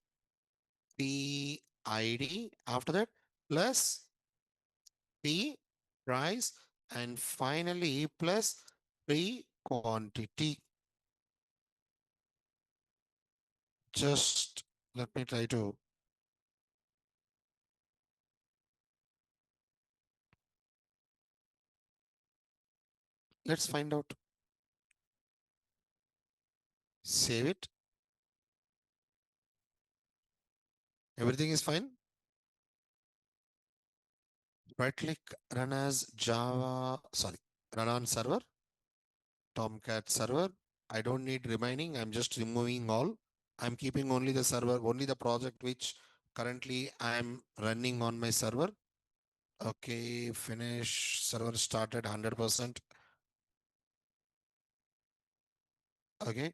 p id. After that, plus p price. And finally plus p quantity. Just let me try to, let's find out. Save it. Everything is fine. Right click, run as Java, sorry, run on server, Tomcat server. I don't need remaining. I'm just removing all. I'm keeping only the server, only the project which currently I'm running on my server. Okay, finish server started 100%. Okay,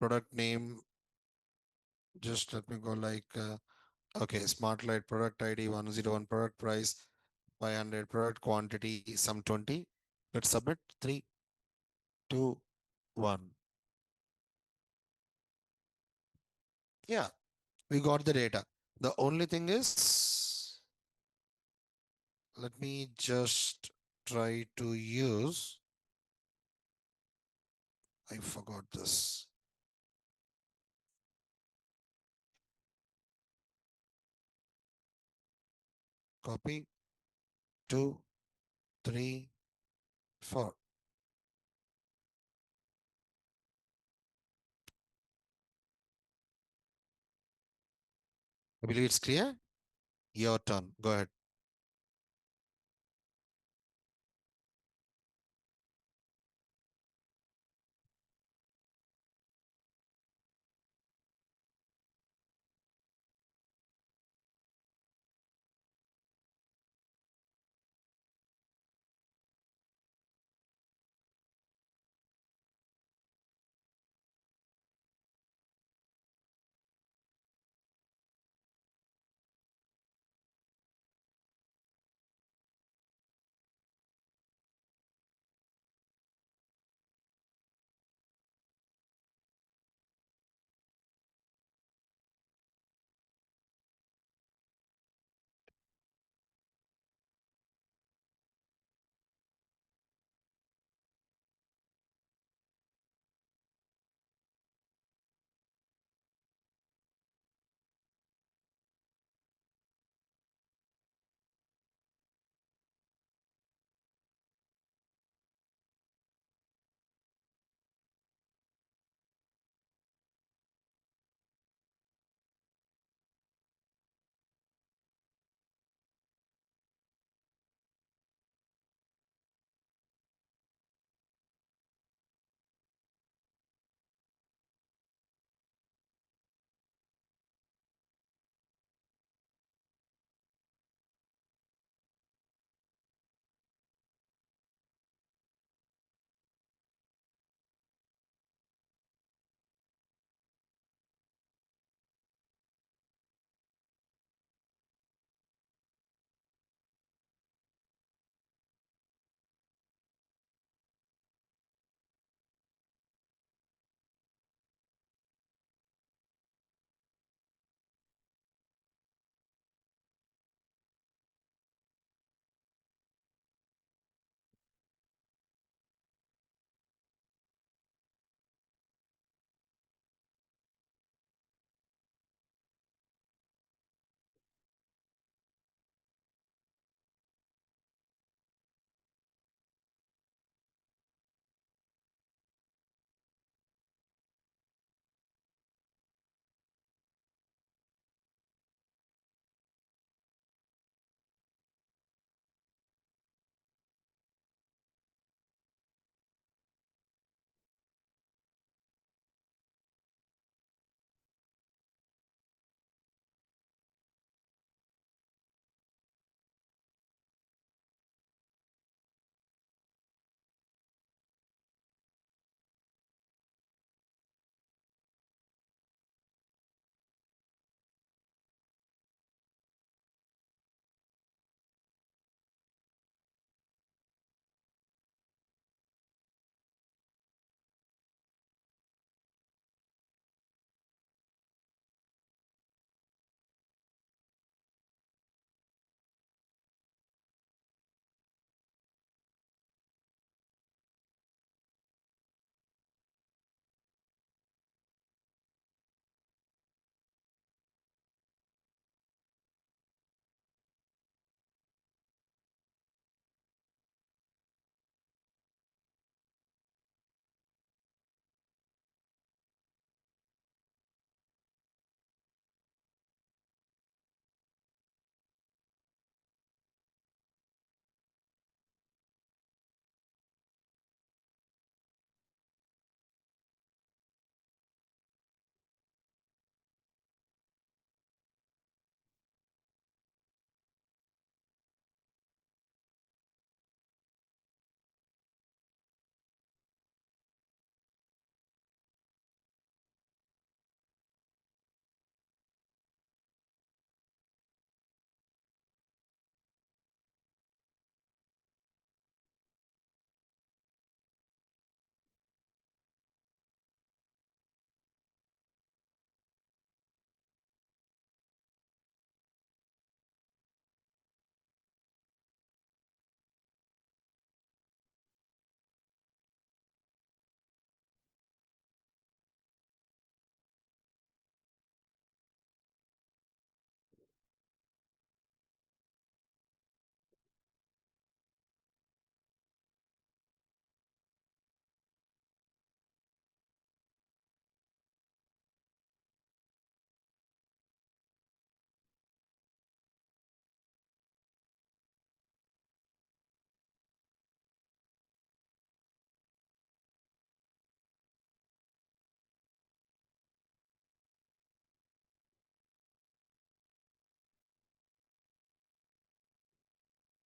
product name, just let me go like, okay, smart light, product ID 101, product price 500, product quantity some 20. Let's submit. 3, 2, 1. Yeah, we got the data. The only thing is, let me just try to use, I forgot this. Copy, 2, 3, 4. I believe it's clear. Your turn. Go ahead.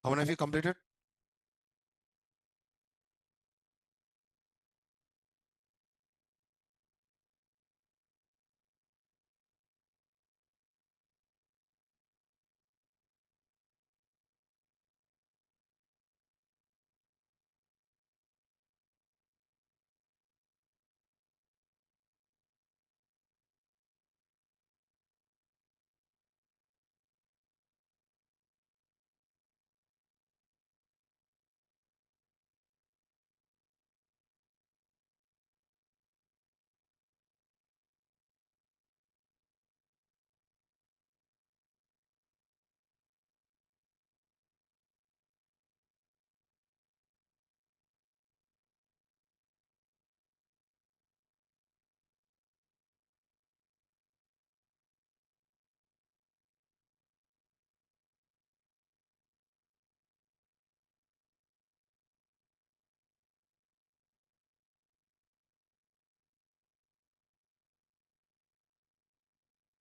How many of you completed?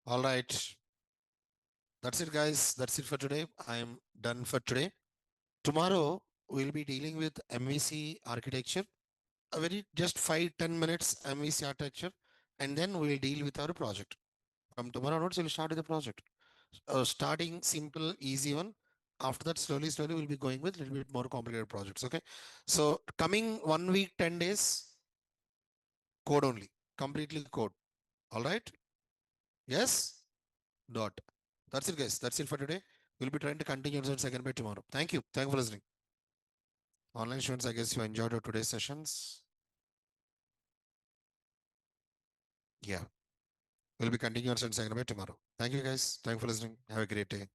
All right. That's it, guys. That's it for today. I'm done for today. Tomorrow, we'll be dealing with MVC architecture. A very just 5-10 minutes MVC architecture. And then we'll deal with our project. From tomorrow onwards, we'll start with the project. Starting simple, easy one. After that, slowly, we'll be going with a little bit more complicated projects. Okay. So coming 1 week, 10 days, code only. Completely code. All right. Yes. Dot. That's it, guys. That's it for today. We'll be trying to continue on second by tomorrow. Thank you. Thank you for listening. Online students, I guess you enjoyed our today's sessions. Yeah. We'll be continuing on second by tomorrow. Thank you, guys. Thank you for listening. Have a great day.